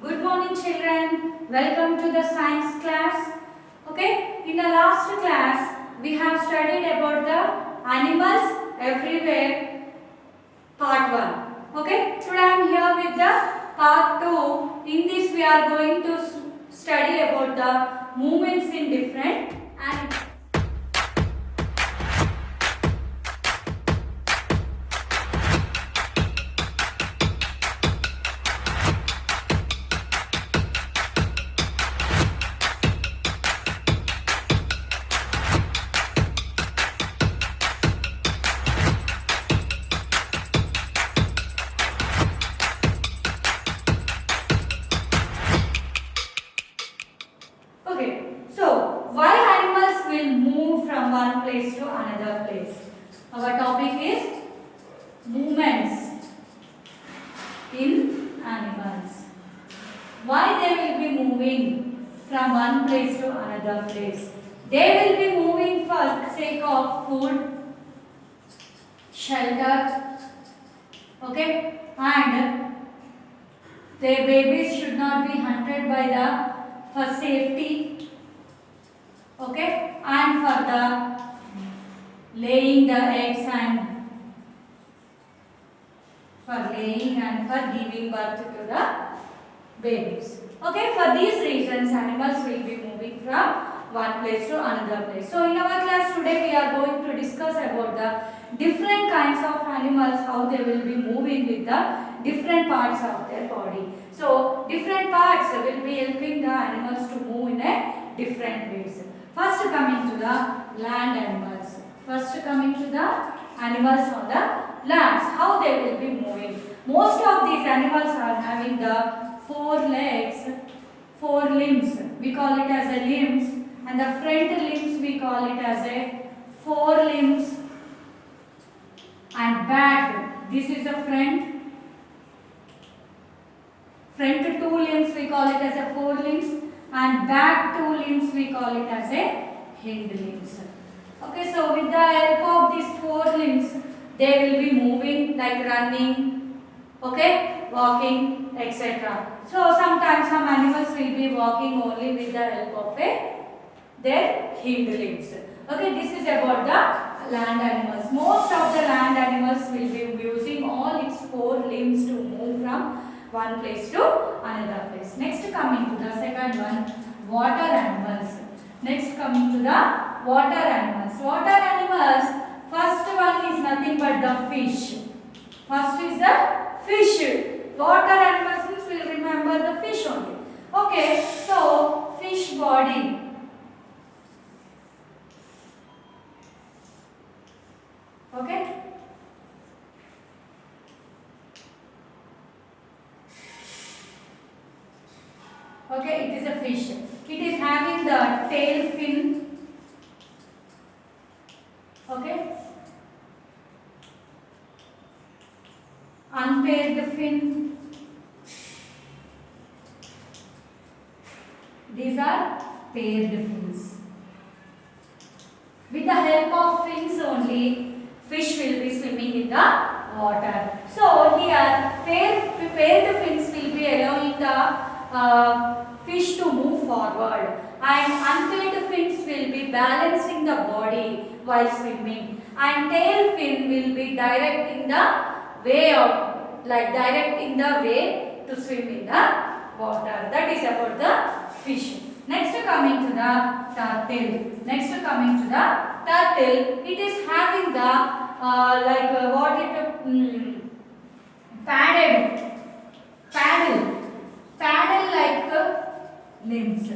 Good morning children. Welcome to the science class. Okay, in the last class we have studied about the animals everywhere part 1. Okay, today I am here with the part 2. In this we are going to study about the movements in different animals. Okay, so why animals will move from one place to another place? Our topic is movements in animals. Why they will be moving from one place to another place? They will be moving for the sake of food, shelter, okay, and their babies should not be hunted by the for safety, okay, and for the laying the eggs and for laying and for giving birth to the babies. Okay, for these reasons animals will be moving from one place to another place. So in our class today we are going to discuss about the different kinds of animals, how they will be moving with the different parts of their body. So different parts will be helping the animals to move in a different ways. First coming to the land animals. First coming to the animals on the lands, how they will be moving. Most of these animals are having the 4 legs, 4 limbs. We call it as a limbs, and the front limbs we call it as a 4 limbs, and back. This is the front 2 limbs we call it as a 4 limbs, and back 2 limbs we call it as a hind limbs. Okay, so with the help of these 4 limbs, they will be moving like running, okay, walking, etc. So sometimes some animals will be walking only with the help of their hind limbs. Okay, this is about the land animals. Most of the land animals will be using all its 4 limbs to move from one place to another place. Next coming to the second one, water animals. Next coming to the water animals. Water animals, first one is nothing but the fish. First is the fish. Water animals means we will remember the fish only. Okay, so fish body. Okay. Okay, it is a fish. It is having the tail fin. Okay. Unpaired fin. These are paired fins. With the help of fins only, fish will be swimming in the water. So here, paired fins will be allowing the fish to move forward, and unpaired fins will be balancing the body while swimming, and tail fin will be directing the way of, like directing the way to swim in the water. That is about the fish. Next coming to the turtle. Next coming to the turtle, it is having the paddle like limbs.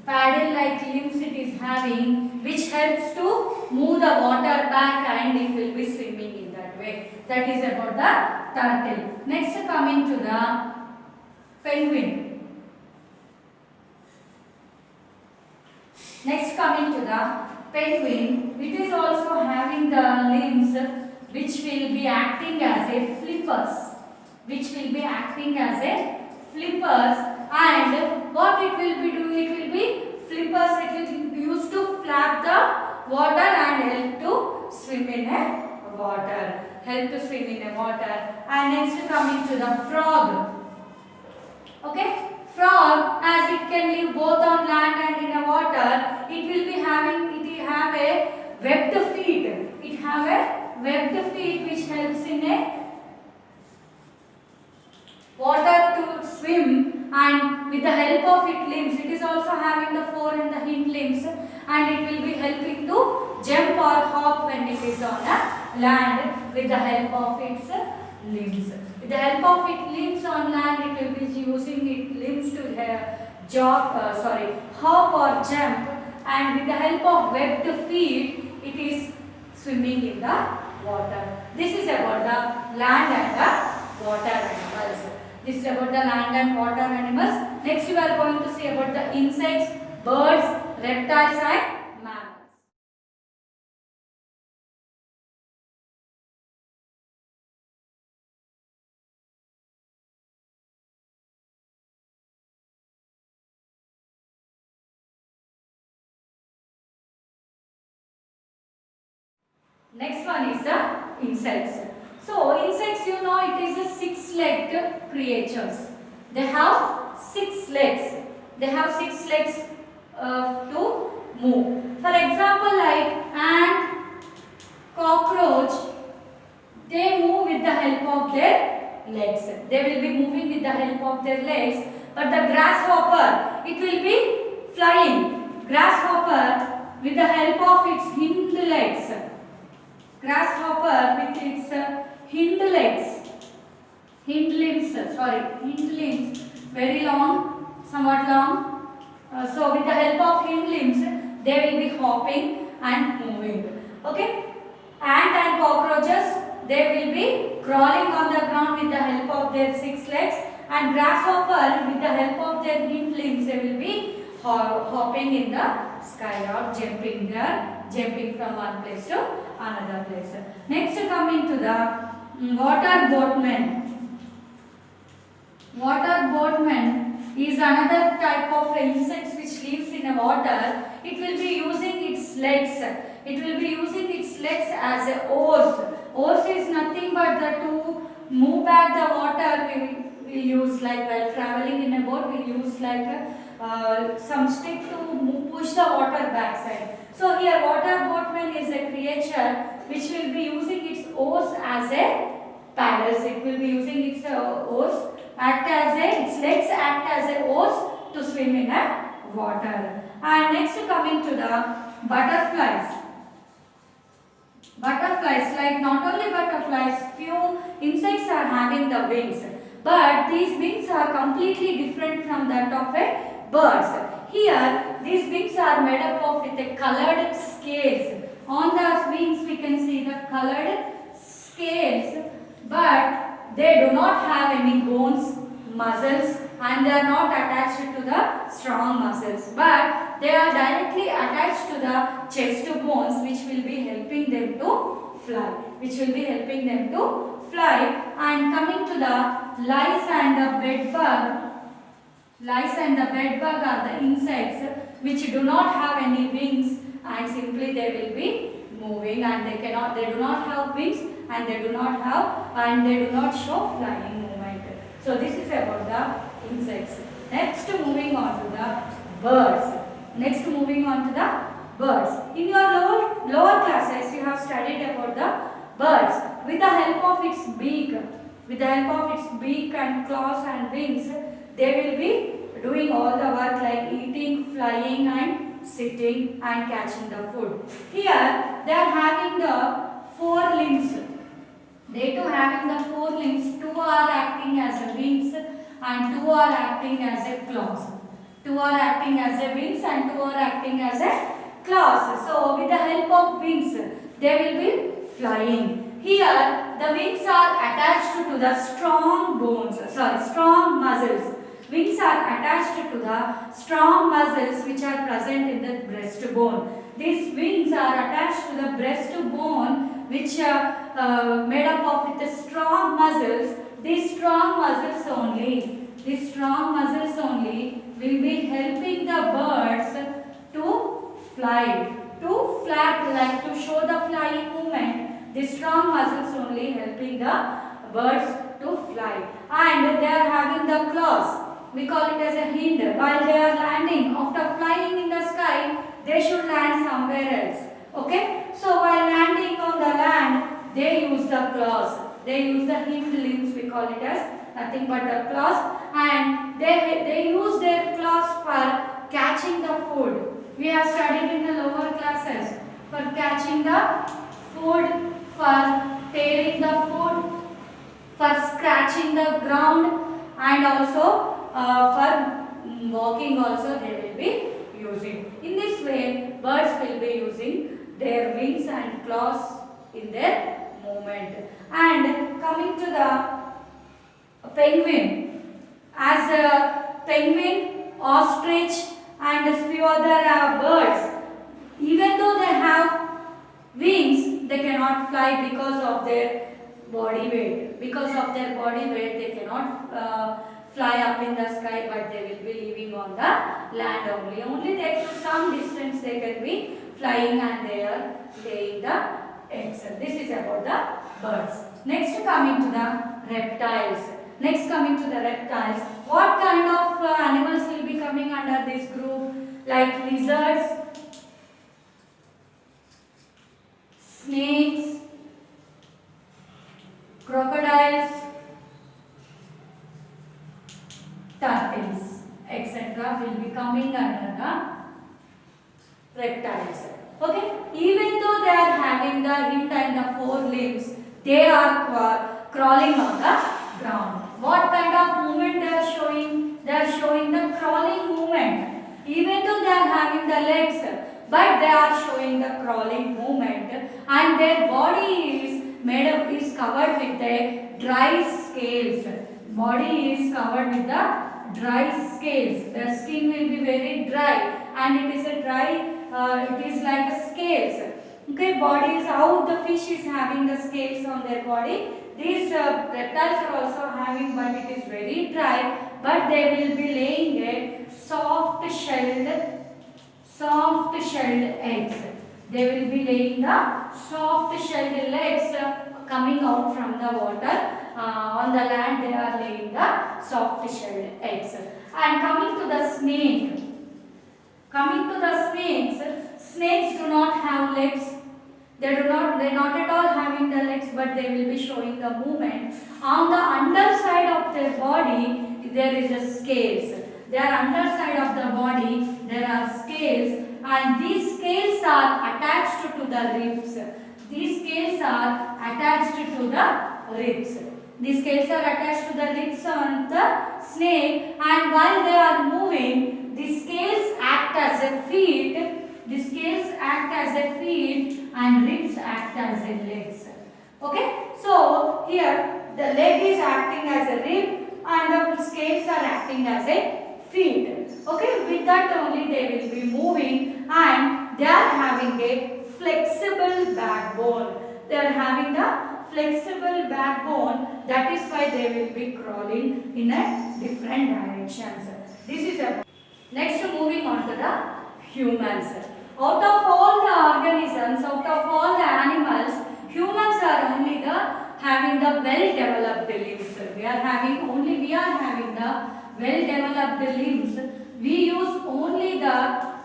Paddle like limbs it is having, which helps to move the water back, and it will be swimming in that way. That is about the turtle. Next coming to the penguin. Next coming to the penguin, it is also having the limbs which will be acting as a flippers. And what it will be doing? It will be flippers. It will be used to flap the water and help to swim in a water. And next coming to the frog. Okay, frog, as it can live both on land and in the water, it will have a webbed feet. It have a webbed feet which helps in a water to swim, and with the help of its limbs, it is also having the fore and the hind limbs, and it will be helping to jump or hop when it is on a land with the help of its limbs. With the help of its limbs on land, it will be using its limbs to hop or jump, and with the help of webbed feet, it is swimming in the water. This is about the land and the water animals. This is about the land and water animals. Next we are going to see about the insects, birds, reptiles and mammals. Next one is the insects. So insects, you know, it is a six-legged creatures. They have 6 legs. They have 6 legs to move. For example, like ant, cockroach, they move with the help of their legs. They will be moving with the help of their legs. But the grasshopper, it will be flying. Grasshopper with the help of its hind legs. Grasshopper with its hind limbs, very long, somewhat long. So with the help of hind limbs, they will be hopping and moving. Okay. Ant and cockroaches, they will be crawling on the ground with the help of their 6 legs, and grasshopper with the help of their hind limbs, they will be hopping in the sky or jumping from one place to another place. Next, coming to the water boatman. Water boatman is another type of insects which lives in the water. It will be using its legs. It will be using its legs as a oars. Oars is nothing but to move back the water. We use, like while traveling in a boat, we use like some stick to push the water backside. So here water boatman is a creature which will be using its oars as a paddles. It will be using its oars its legs act as a oars to swim in a water. And next, coming to the butterflies. Butterflies, like not only butterflies, few insects are having the wings, but these wings are completely different from that of a birds. Here, these wings are made up of with a colored scales. On the wings, we can see the colored scales, but they do not have any bones, muscles, and they are not attached to the strong muscles, but they are directly attached to the chest bones, which will be helping them to fly. And coming to the lice and the bedbug. Lice and the bedbug are the insects which do not have any wings, and simply they will be moving, and they do not have wings, and they do not show flying movement. So this is about the insects. Next, moving on to the birds. In your lower classes, you have studied about the birds. With the help of its beak and claws and wings, they will be doing all the work like eating, flying and sitting and catching the food. Here they are having the 4 limbs. They too having the 4 limbs. 2 are acting as a wings and 2 are acting as a claws. 2 are acting as a wings and 2 are acting as a claws. So with the help of wings, they will be flying. Here the wings are attached to the strong muscles. Wings are attached to the strong muscles which are present in the breastbone. These wings are attached to the breastbone, which are made up of with the strong muscles. These strong muscles only will be helping the birds to fly, to flap, like to show the flying movement. The strong muscles only helping the birds to fly, and they are having the claws. we call it as a hind. While they are landing, after flying in the sky, they should land somewhere else. Okay, so while landing on the land, they use the claws. They use the hind limbs, we call it as nothing but the claws, and they use their claws for catching the food. We have studied in the lower classes for catching the food, for tearing the food, for scratching the ground, and also for walking also they will be using. In this way, birds will be using their wings and claws in their movement. And coming to the penguin, as a penguin, ostrich and a few other birds, even though they have wings, they cannot fly because of their body weight. Because of their body weight, they cannot fly up in the sky, but they will be living on the land only. Only they, to some distance they can be flying, and they are laying the eggs. This is about the birds. Next coming to the reptiles. What kind of animals will be coming under this group? Like lizards, snakes, crocodiles, turtles, etc. will be coming under the reptiles. Okay, even though they are having the hind and the four limbs, they are crawling on the ground. What kind of movement they are showing? They are showing the crawling movement. Even though they are having the legs, but they are showing the crawling movement, and their body is covered with the dry scales. Body is covered with the dry scales. The skin will be very dry, and it is a dry. It is like a scales. Okay, body is how the fish is having the scales on their body. These reptiles are also having, but it is very dry. But they will be laying a soft shelled eggs. They will be laying the soft shelled eggs coming out from the water. On the land, they are laying the soft shelled eggs. And coming to the snake. Snakes do not have legs. They not at all having the legs, but they will be showing the movement. On the underside of their body, there is a scales. Their underside of the body, there are scales, and these scales are attached to the ribs. These scales are attached to the ribs. These scales are attached to the ribs on the snake, and while they are moving, the scales act as a feet. The scales act as a feet, and ribs act as a legs. Okay, so here the leg is acting as a rib, and the scales are acting as a feet. Okay, with that only they will be moving, and they are having a flexible backbone. They are having the flexible backbone. That is why they will be crawling in a different directions. This is a next. Moving on to the humans. Out of all the organisms, out of all the animals, humans are only the having the well-developed limbs. We are having the well-developed limbs. We use only the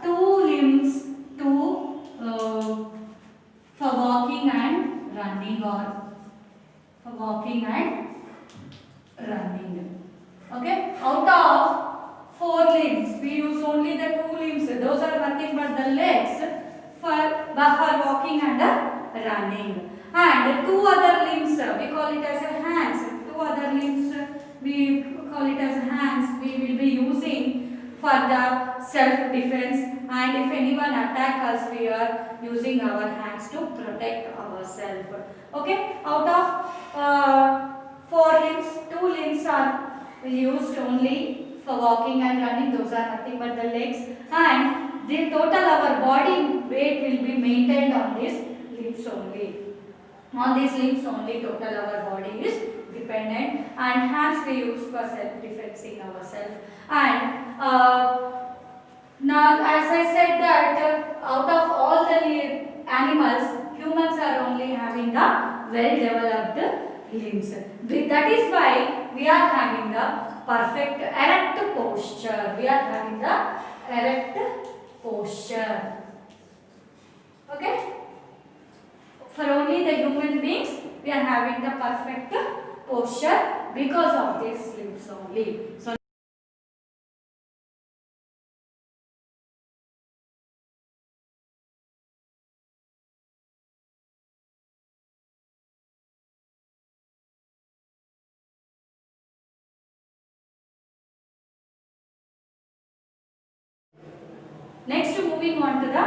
two limbs to for walking and running, or for walking and running. Okay, out of four limbs, we use only the two limbs. Those are nothing but the legs for walking and running. And two other limbs, we call it as a hands. Two other limbs, we call it as hands. We will be using for the self-defense. And if anyone attack us, we are using our hands to protect ourselves. Okay, out of four limbs, two limbs are used only for walking and running. Those are nothing but the legs, and the total our body weight will be maintained on these limbs only. On these limbs only total our body is dependent, and hands we use for self-defensing ourselves. And now as I said that out of all the animals, humans are only having the well-developed limbs. That is why we are having the perfect erect posture. We are having the erect posture. Okay? For only the human beings, we are having the perfect posture because of these limbs only. So next, moving on to the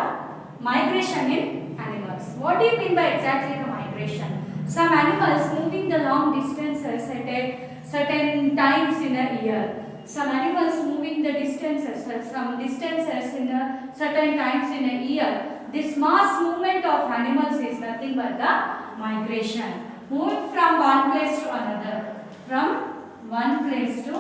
migration in animals. What do you mean by exactly the migration? Some animals moving the long distances at a certain times in a year. Some animals moving the distances, some distances in a certain times in a year. This mass movement of animals is nothing but the migration. Moving from one place to another. From one place to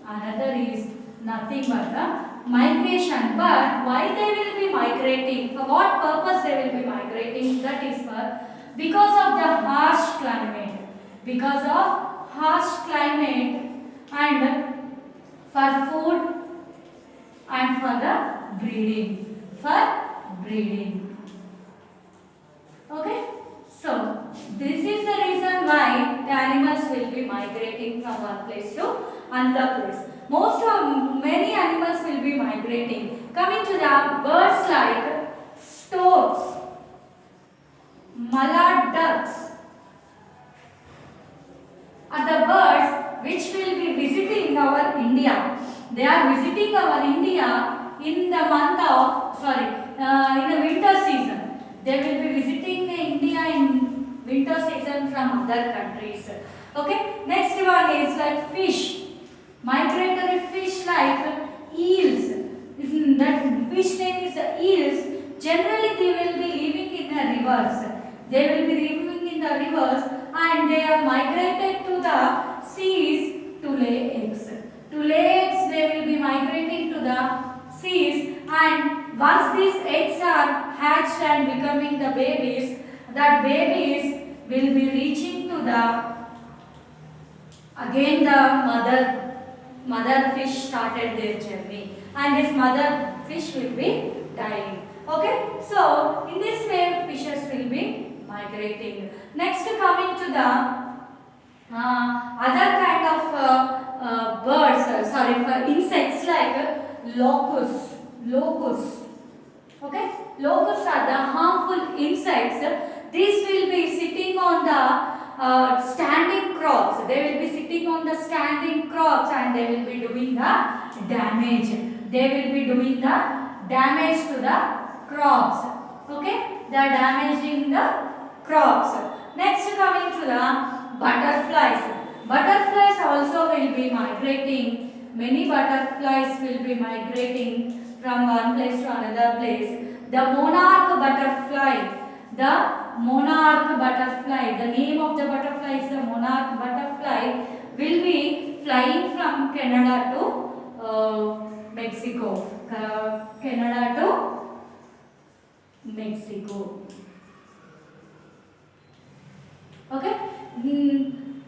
another is nothing but the migration. But why they will be migrating? For what purpose they will be migrating? That is for because of the harsh climate. Because of harsh climate and for food and for the breeding. For breeding. Okay? So, this is the reason why the animals will be migrating from one place to another place. Many animals will be migrating. Coming to the birds like storks, mallard ducks are the birds which will be visiting our India. They are visiting our India in the month of, in the winter season. They will be visiting India in winter season from other countries. Okay. Next one is like fish. Migratory fish like eels. That fish name is eels. Generally they will be living in the rivers. They will be living in the rivers and they are migrated to the seas to lay eggs. To lay eggs they will be migrating to the seas, and once these eggs are hatched and becoming the babies, that babies will be reaching to the again the mother fish started their journey, and this mother fish will be dying. Okay, so in this way fishes will be migrating. Next, coming to the other kind of birds, for insects like locusts. Okay, locusts are the harmful insects. These will be sitting on the standing crops. They will be sitting on the standing crops and they will be doing the damage. They will be doing the damage to the crops. Okay, they are damaging the crops. Next, coming to the butterflies. Butterflies also will be migrating. Many butterflies will be migrating from one place to another place. The monarch butterfly. The name of the butterfly is the monarch butterfly, will be flying from Canada to Mexico. Canada to Mexico. Okay,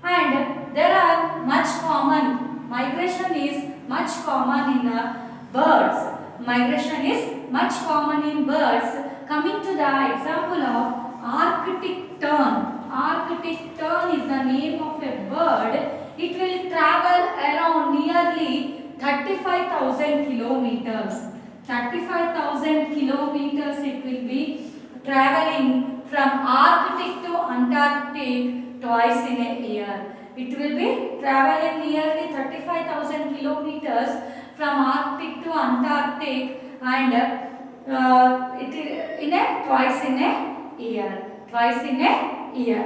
and there are much common. Migration is much common in the birds. Migration is much common in birds. Coming to the example of Arctic tern. Arctic tern is the name of a bird. It will travel around nearly 35,000 kilometers. 35,000 kilometers it will be traveling from Arctic to Antarctic twice in a year. It will be traveling nearly 35,000 kilometers from Arctic to Antarctic, and twice in a year. Twice in a year.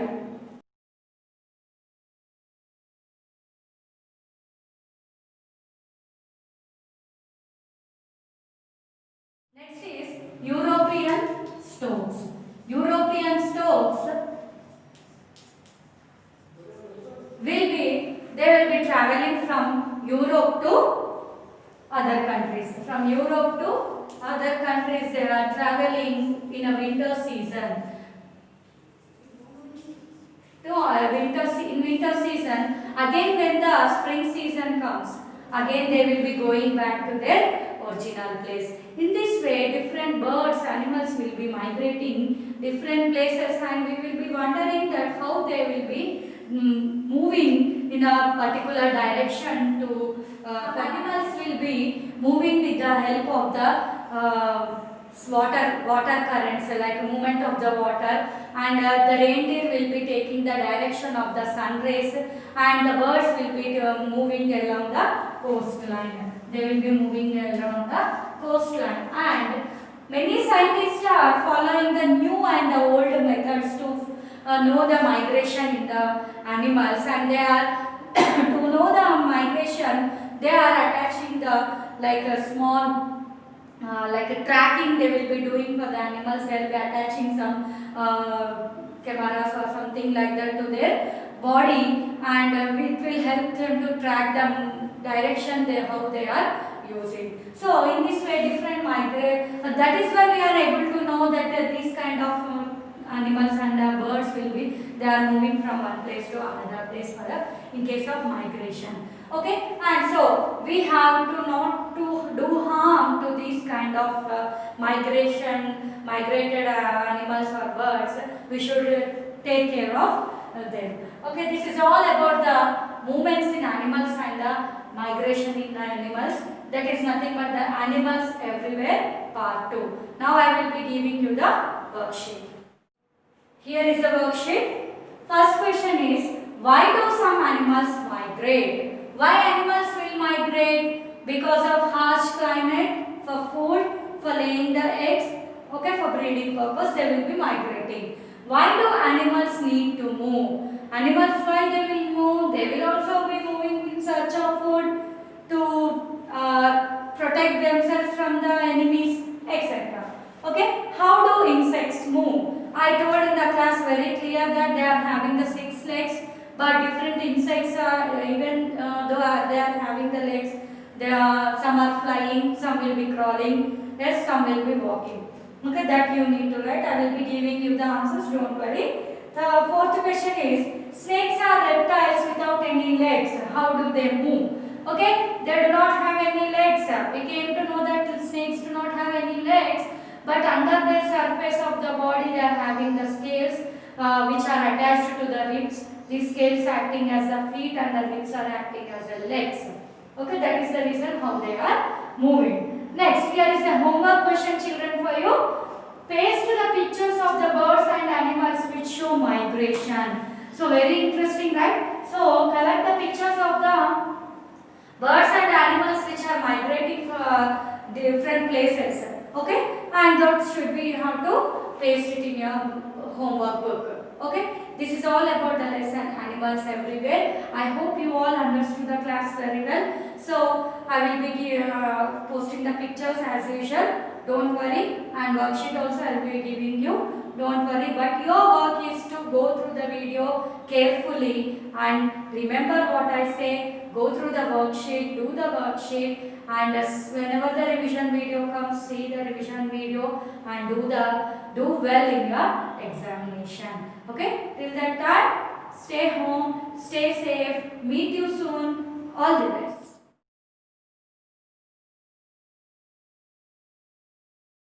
Next is European storks. European storks they will be traveling from Europe to other countries. From Europe to other countries they are traveling in a winter season. In winter season, again when the spring season comes, again they will be going back to their original place. In this way, different birds, animals will be migrating different places, and we will be wondering that how they will be moving in a particular direction to animals will be moving with the help of the water currents, like movement of the water, and the reindeer will be taking the direction of the sun rays, and the birds will be moving along the coastline. They will be moving around the coastline, and many scientists are following the new and the old methods to know the migration in the animals, and they are to know the migration, they are attaching the like a small like a tracking they will be doing for the animals. They will be attaching some cameras or something like that to their body, and it will help them to track the direction how they are using. So in this way, different migrate. That is why we are able to know that these kind of animals and birds will be, they are moving from one place to another place for in case of migration. Okay, and so we have to not to do harm to these kind of migrated animals or birds. We should take care of them. Okay, this is all about the movements in animals and the migration in the animals. That is nothing but the animals everywhere part 2. Now I will be giving you the worksheet. Here is the worksheet. First question is, why do some animals migrate? Why animals will migrate? Because of harsh climate, for food, for laying the eggs, okay, for breeding purpose they will be migrating. Why do animals need to move? Animals, why they will move? They will also be moving in search of food, to protect themselves from the enemies, etc. Okay, how do insects move? I told in the class very clear that they are having the 6 legs, but different insects are, even though they are having the legs, some are flying, some will be crawling, yes, some will be walking. Okay, that you need to write. I will be giving you the answers, don't worry. The fourth question is, snakes are reptiles without any legs. How do they move? Okay, they do not have any legs. We came to know that snakes do not have any legs, but under the surface of the body they are having the scales which are attached to the ribs. These scales acting as the feet and the ribs are acting as the legs. Okay, that is the reason how they are moving. Next, here is a homework question, children, for you. Paste the pictures of the birds and animals which show migration. So very interesting, right? So collect the pictures of the birds and animals which are migrating for different places. Okay, and that should be, you have to paste it in your homework book. Okay, this is all about the lesson animals everywhere. I hope you all understood the class very well. So I will be posting the pictures as usual. Don't worry, and worksheet also I will be giving you. Don't worry, but your work is to go through the video carefully and remember what I say. Go through the worksheet, do the worksheet, and whenever the revision video comes, see the revision video and do well in your examination. Okay, till that time, stay home, stay safe, meet you soon, all the best.